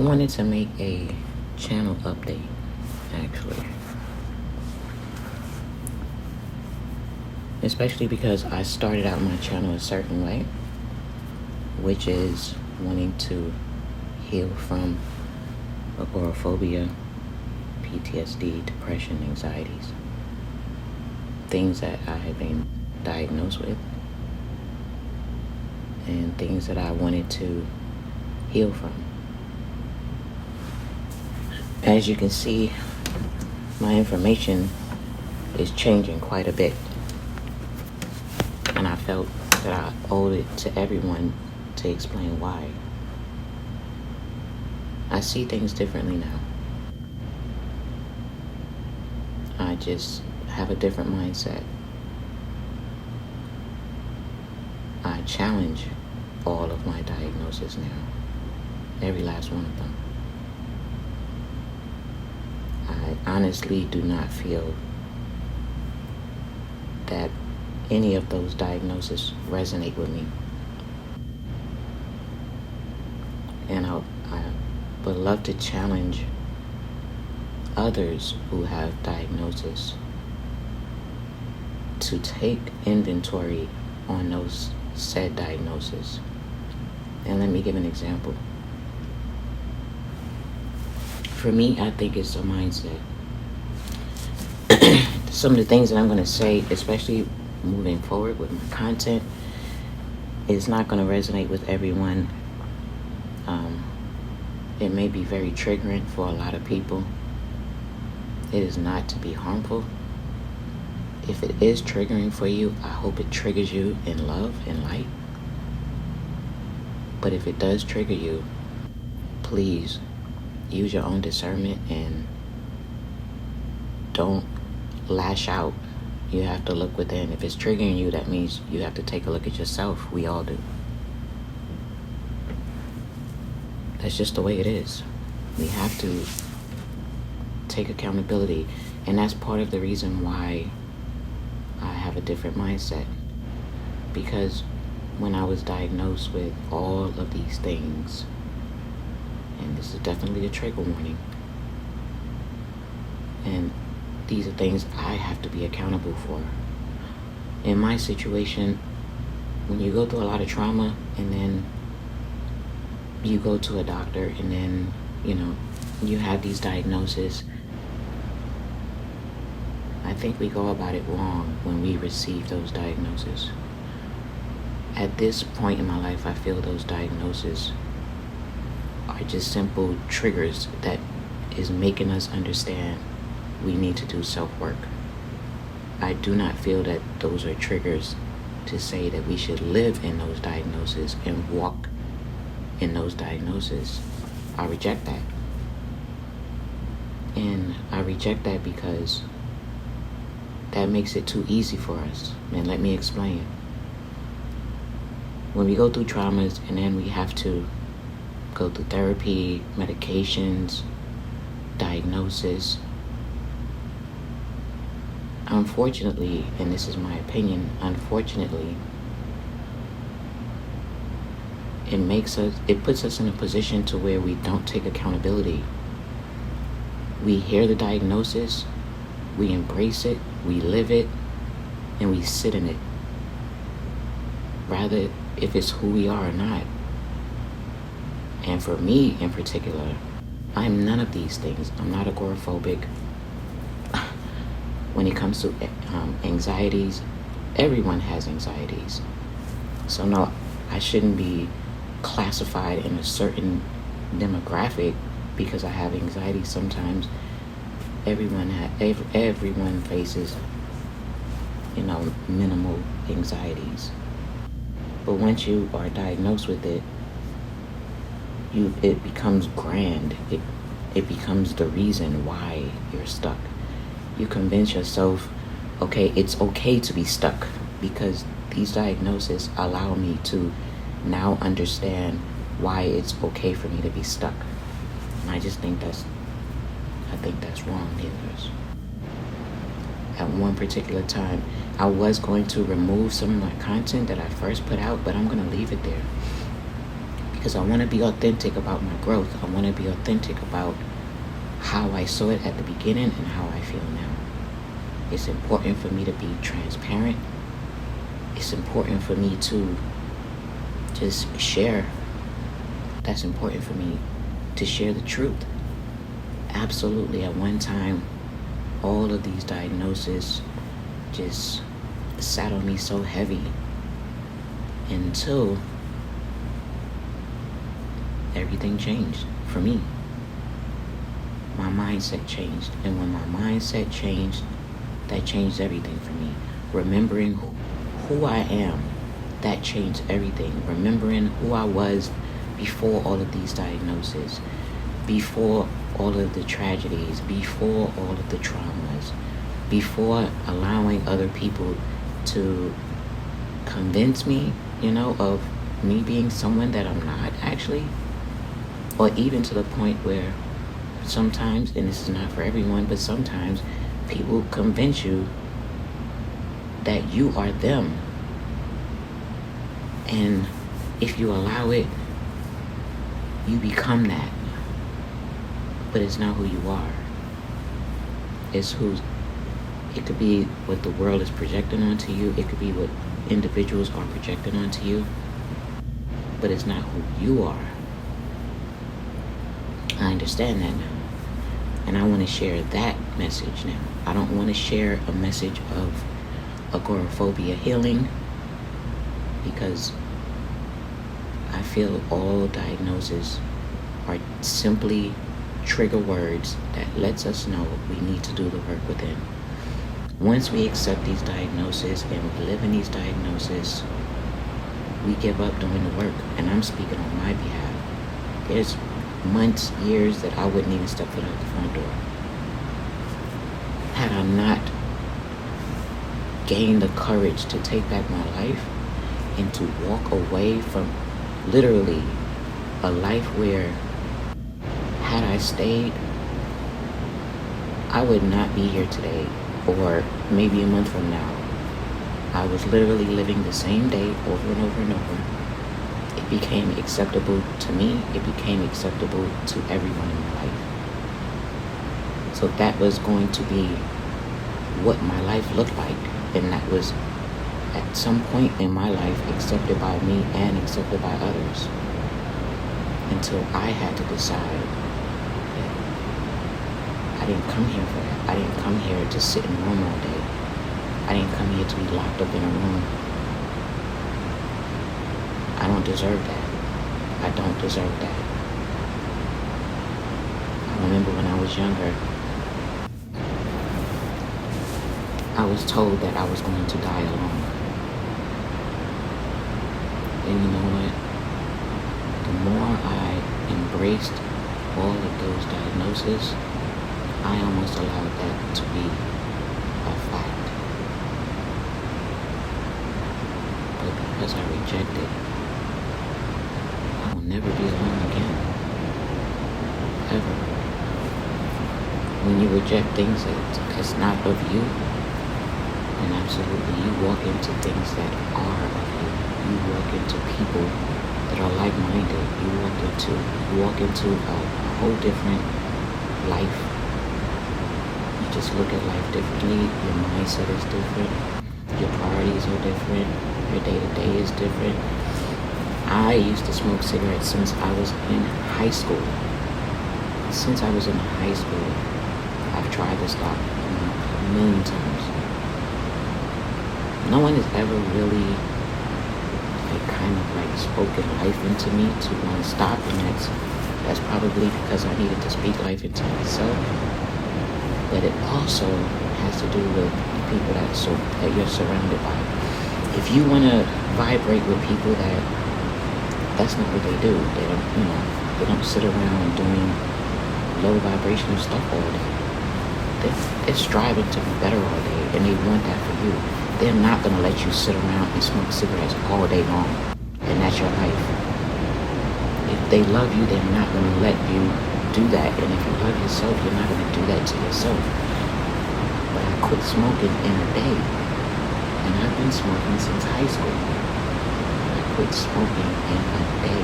wanted to make a channel update, actually. Especially because I started out my channel a certain way, which is wanting to heal from agoraphobia, PTSD, depression, anxieties, things that I have been diagnosed with, and things that I wanted to heal from. As you can see, my information is changing quite a bit, and I felt that I owed it to everyone to explain why. I see things differently now. I just have a different mindset. I challenge all of my diagnoses now, every last one of them. I honestly do not feel that any of those diagnoses resonate with me. And I would love to challenge others who have diagnoses to take inventory on those said diagnoses. And let me give an example. For me, I think it's a mindset. Some of the things that I'm going to say, especially moving forward with my content, is not going to resonate with everyone. It may be very triggering for a lot of people. It is not to be harmful. If it is triggering for you, I hope it triggers you in love and light. But if it does trigger you, please use your own discernment and don't lash out. You have to look within. If it's triggering you, that means you have to take a look at yourself. We all do. That's just the way it is. We have to take accountability. And that's part of the reason why I have a different mindset. Because when I was diagnosed with all of these things, and this is definitely a trigger warning, and these are things I have to be accountable for. In my situation, when you go through a lot of trauma and then you go to a doctor and then, you have these diagnoses, I think we go about it wrong when we receive those diagnoses. At this point in my life, I feel those diagnoses are just simple triggers that is making us understand we need to do self-work. I do not feel that those are triggers to say that we should live in those diagnoses and walk in those diagnoses. I reject that. And I reject that because that makes it too easy for us. And let me explain. When we go through traumas and then we have to go through therapy, medications, diagnosis, unfortunately, and this is my opinion, unfortunately, it puts us in a position to where we don't take accountability. We hear the diagnosis, we embrace it, we live it, and we sit in it. Rather, if it's who we are or not. And for me in particular, I'm none of these things. I'm not agoraphobic. When it comes to anxieties, everyone has anxieties. So no, I shouldn't be classified in a certain demographic because I have anxiety. Sometimes everyone faces, minimal anxieties. But once you are diagnosed with it, it becomes grand. It becomes the reason why you're stuck. You convince yourself, okay, it's okay to be stuck because these diagnoses allow me to now understand why it's okay for me to be stuck. And I think that's wrong, Healers. At one particular time, I was going to remove some of my content that I first put out, but I'm going to leave it there Because I want to be authentic about my growth. I want to be authentic about how I saw it at the beginning and how I feel now. It's important for me to be transparent. It's important for me to just share. That's important for me to share the truth. Absolutely, at one time, all of these diagnoses just sat on me so heavy until everything changed for me. My mindset changed. And when my mindset changed, that changed everything for me. Remembering who I am, that changed everything. Remembering who I was before all of these diagnoses, before all of the tragedies, before all of the traumas, before allowing other people to convince me, of me being someone that I'm not actually, or even to the point where sometimes, and this is not for everyone, but sometimes people convince you that you are them. And if you allow it, you become that. But it's not who you are. It's it could be what the world is projecting onto you. It could be what individuals are projecting onto you. But it's not who you are. I understand that now. And I want to share that message now. I don't want to share a message of agoraphobia healing, because I feel all diagnoses are simply trigger words that lets us know we need to do the work within. Once we accept these diagnoses and we live in these diagnoses, we give up doing the work. And I'm speaking on my behalf. There's months, years that I wouldn't even step foot out the front door had I not gained the courage to take back my life and to walk away from literally a life where, had I stayed, I would not be here today, or maybe a month from now. I was literally living the same day over and over and over. It became acceptable to me. It became acceptable to everyone in my life. So that was going to be what my life looked like. And that was, at some point in my life, accepted by me and accepted by others. Until I had to decide that I didn't come here for that. I didn't come here to sit in a room all day. I didn't come here to be locked up in a room. I don't deserve that. I don't deserve that. I remember when I was younger, I was told that I was going to die alone. And you know what? The more I embraced all of those diagnoses, I almost allowed that to be a fact. But because I rejected, I will never be alone again. Ever. When you reject things that's not of you, then absolutely you walk into things that are of you. You walk into people that are like-minded. You walk into a whole different life. You just look at life differently. Your mindset is different. Your priorities are different. Your day-to-day is different. I used to smoke cigarettes since I was in high school. Since I was in high school, I've tried to stop a million times. No one has ever really spoken life into me to want to stop, and that's probably because I needed to speak life into myself. But it also has to do with the people that you're surrounded by. If you want to vibrate with people that's not what they do. They don't sit around doing low vibrational stuff all day. They're striving to be better all day, and they want that for you. They're not going to let you sit around and smoke cigarettes all day long, and that's your life. If they love you, they're not going to let you do that. And if you love yourself, you're not going to do that to yourself. But I quit smoking in a day, and I've been smoking since high school. I quit smoking in a day.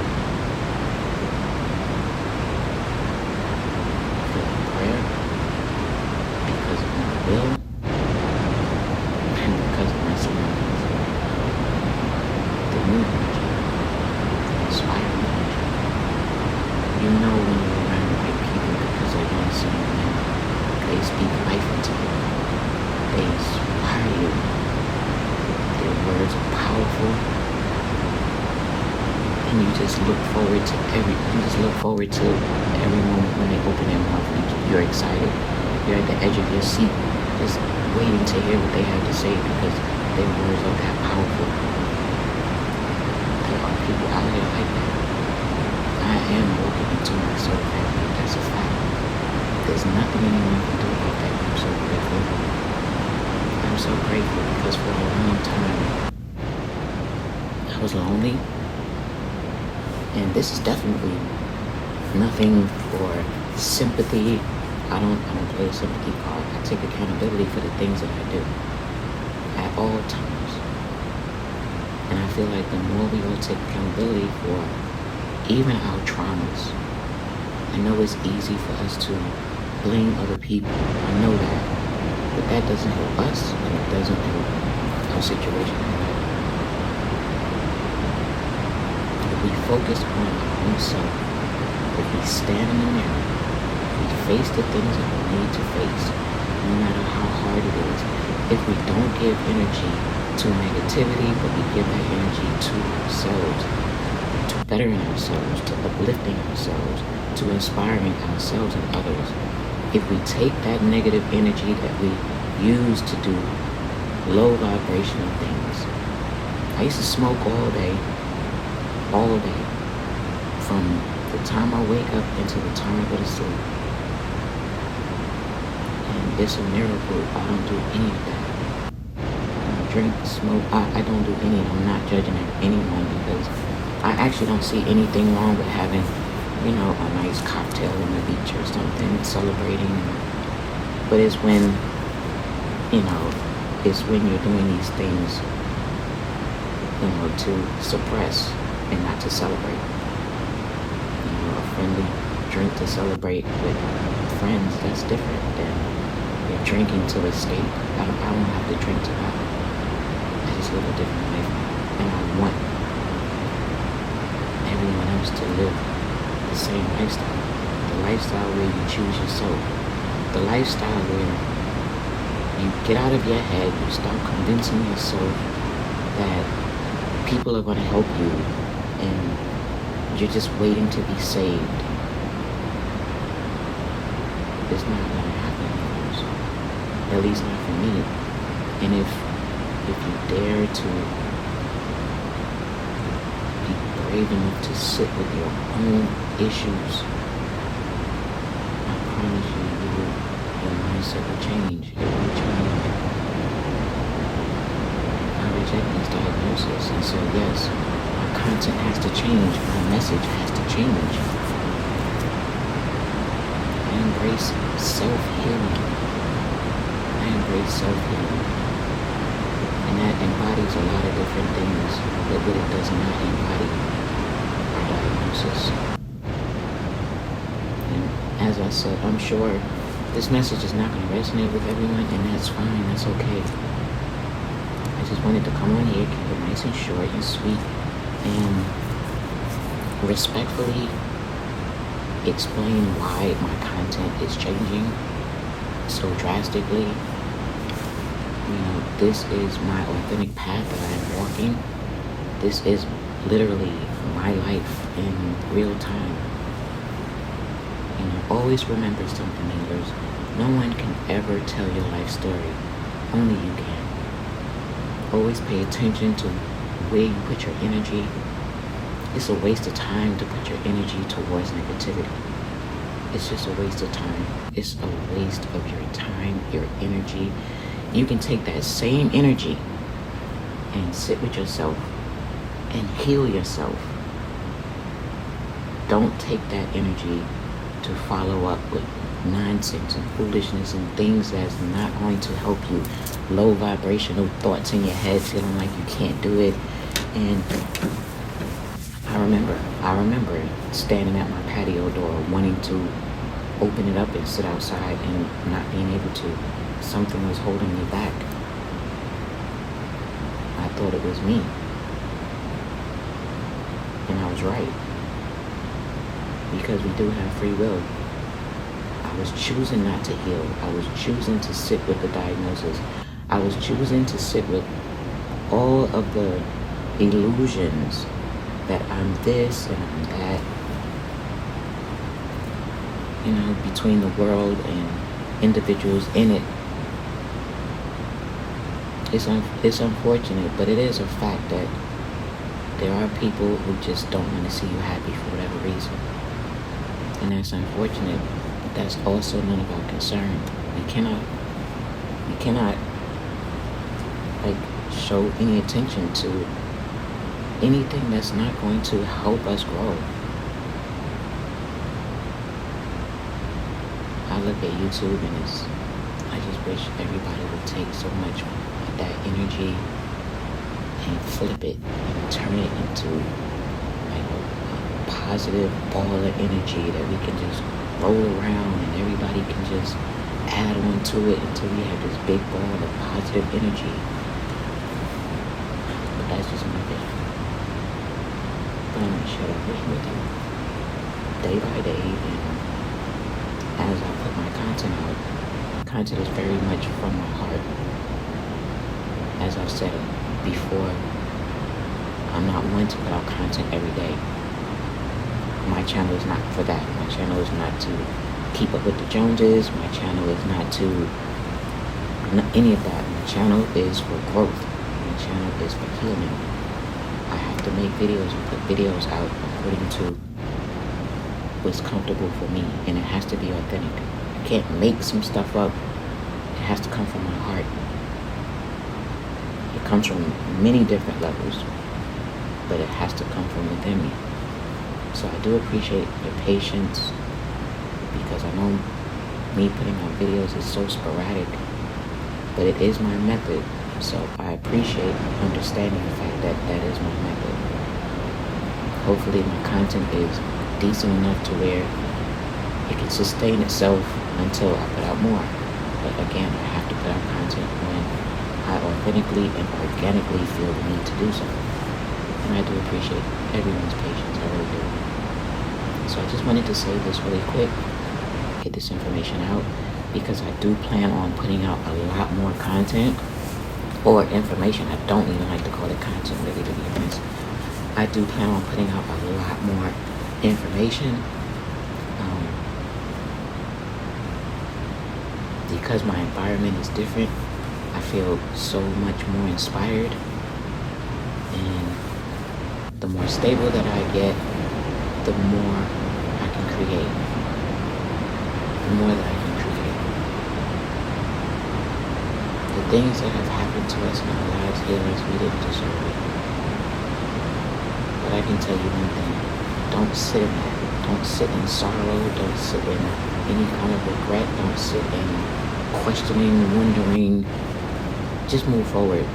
will and because of my surroundings. The new energy, the inspiring energy. You know when you're around the right people because they're going to see you now. They speak life into you. They inspire you. Their words are powerful. And you just look forward to every moment when they open their mouth. You're excited. You're at the edge of your seat, just waiting to hear what they have to say because their words are that powerful. There are people out here like that. I am walking into my soul family. That's a fact. There's nothing anyone can do about that. I'm so grateful. I'm so grateful because for a long time I was lonely. And this is definitely nothing for sympathy. I don't play a sympathy card. I take accountability for the things that I do at all times. And I feel like the more we all take accountability for even our traumas, I know it's easy for us to blame other people. I know that. But that doesn't help us and it doesn't help our situation. If we focus on our own self, if we stand in the mirror, we face the things that we need to face, no matter how hard it is. If we don't give energy to negativity, but we give that energy to ourselves, to bettering ourselves, to uplifting ourselves, to inspiring ourselves and others. If we take that negative energy that we use to do low vibrational things. I used to smoke all day, from the time I wake up until the time I go to sleep. And it's a miracle I don't do any of that. I don't drink, smoke, I don't do any. I'm not judging anyone because I actually don't see anything wrong with having, a nice cocktail on the beach or something, celebrating. But it's when, you're doing these things, to suppress and not to celebrate. A friendly drink to celebrate with friends, that's different than you're drinking to escape. I don't have to drink to that. I just live a different life. And I want everyone else to live the same lifestyle. The lifestyle where you choose yourself. The lifestyle where you get out of your head, you stop convincing yourself that people are going to help you and you're just waiting to be saved. It's not going to happen, at least not for me. And if you dare to be brave enough to sit with your own issues, I promise you, your mindset will change. It will change. I reject these diagnoses, and so yes, my content has to change. My message has to change. I embrace self-healing. And that embodies a lot of different things, but what it does not embody are diagnosis. And as I said, I'm sure this message is not going to resonate with everyone, and that's fine, that's okay. I just wanted to come on here, keep it nice and short and sweet, and respectfully explain why my content is changing so drastically. This is my authentic path that I am walking. This is literally my life in real time. Always remember something, healers. No one can ever tell your life story. Only you can. Always pay attention to where you put your energy. It's a waste of time to put your energy towards negativity. It's just a waste of time. It's a waste of your time, your energy. You can take that same energy and sit with yourself and heal yourself. Don't take that energy to follow up with nonsense and foolishness and things that's not going to help you. Low vibrational thoughts in your head, feeling like you can't do it. And I remember standing at my patio door wanting to open it up and sit outside and not being able to. Something was holding me back. I thought it was me. And I was right. Because we do have free will. I was choosing not to heal. I was choosing to sit with the diagnosis. I was choosing to sit with all of the illusions that I'm this and I'm that. You know, between the world and individuals in it. It's unfortunate, but it is a fact that there are people who just don't want to see you happy for whatever reason. And that's unfortunate, but that's also none of our concern. We cannot like show any attention to anything that's not going to help us grow. I look at YouTube and I just wish everybody would take so much of that energy and flip it and turn it into like a positive ball of energy that we can just roll around and everybody can just add on to it until we have this big ball of positive energy. But that's just my vision. But I'm gonna share that vision with you day by day, and as I put my content out, content is very much from my heart. As I've said before, I'm not one to put out content every day. My channel is not for that. My channel is not to keep up with the Joneses. My channel is not to any of that. My channel is for growth. My channel is for healing. I have to make videos and put videos out according to what's comfortable for me, and it has to be authentic. I can't make some stuff up. It has to come from my heart. It comes from many different levels, but it has to come from within me. So I do appreciate your patience, because I know me putting out videos is so sporadic, but it is my method. So I appreciate understanding the fact that that is my method. Hopefully my content is decent enough to where it can sustain itself until I put out more. But again, I have to put out content when I authentically and organically feel the need to do so. And I do appreciate everyone's patience, I really do. So I just wanted to say this really quick, get this information out, because I do plan on putting out a lot more content or information. I don't even like to call it content, really, to be honest. I do plan on putting out a lot more information, because my environment is different. I feel so much more inspired, and the more stable that I get, the more I can create. The more that I can create. The things that have happened to us in our lives, healers, we didn't deserve it. But I can tell you one thing. Don't sit in that. Don't sit in sorrow. Don't sit in any kind of regret. Don't sit in questioning, wondering. Just move forward.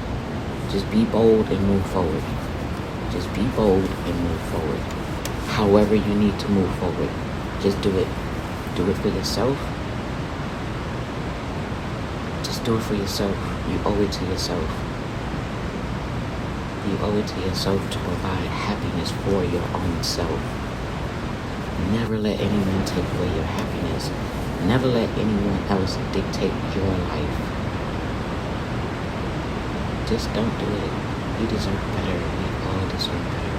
Just be bold and move forward. Just be bold and move forward. However you need to move forward, just do it. Do it for yourself. Just do it for yourself. You owe it to yourself. You owe it to yourself to provide happiness for your own self. Never let anyone take away your happiness. Never let anyone else dictate your life. Just don't do it. You deserve better. We all deserve better.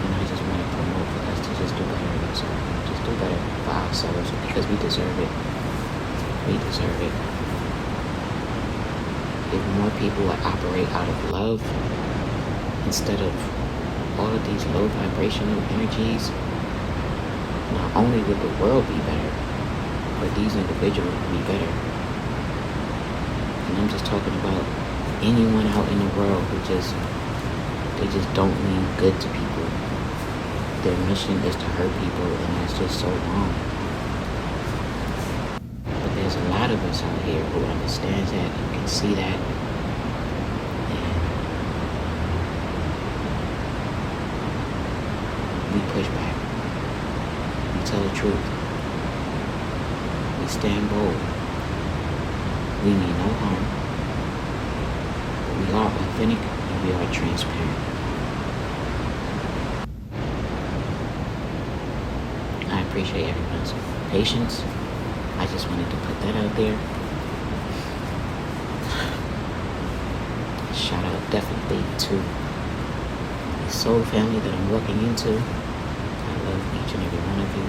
And I just want to promote for us to just do better in ourselves. Just do better for ourselves, because we deserve it. We deserve it. If more people would operate out of love instead of all of these low vibrational energies, not only would the world be better, but these individuals would be better. And I'm just talking about anyone out in the world who they just don't mean good to people. Their mission is to hurt people, and that's just so wrong. But there's a lot of us out here who understands that and can see that. And we push back. We tell the truth. stand bold. We mean no harm. We are authentic and we are transparent. I appreciate everyone's patience. I just wanted to put that out there. Shout out definitely to the soul family that I'm walking into. I love each and every one of you.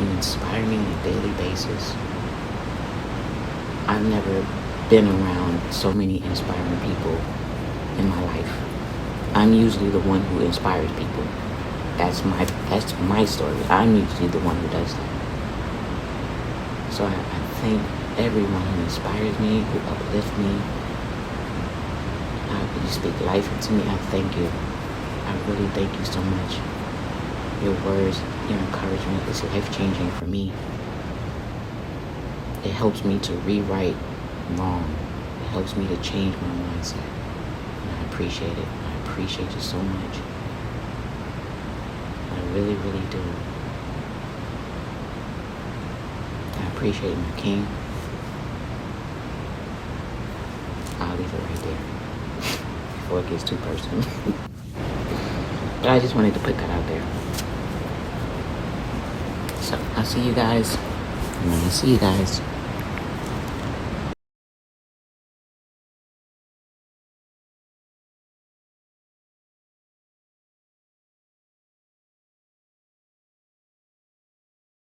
You inspire me on a daily basis. I've never been around so many inspiring people in my life. I'm usually the one who inspires people. That's my story. I'm usually the one who does that. So I thank everyone who inspires me, who uplifts me. You speak life into me. I thank you. I really thank you so much. Your words, your encouragement is life-changing for me. It helps me to rewrite wrong. It helps me to change my mindset. And I appreciate it. I appreciate you so much. I really, really do. I appreciate my king. I'll leave it right there before it gets too personal. But I just wanted to put that out there. So I'll see you guys when I see you guys.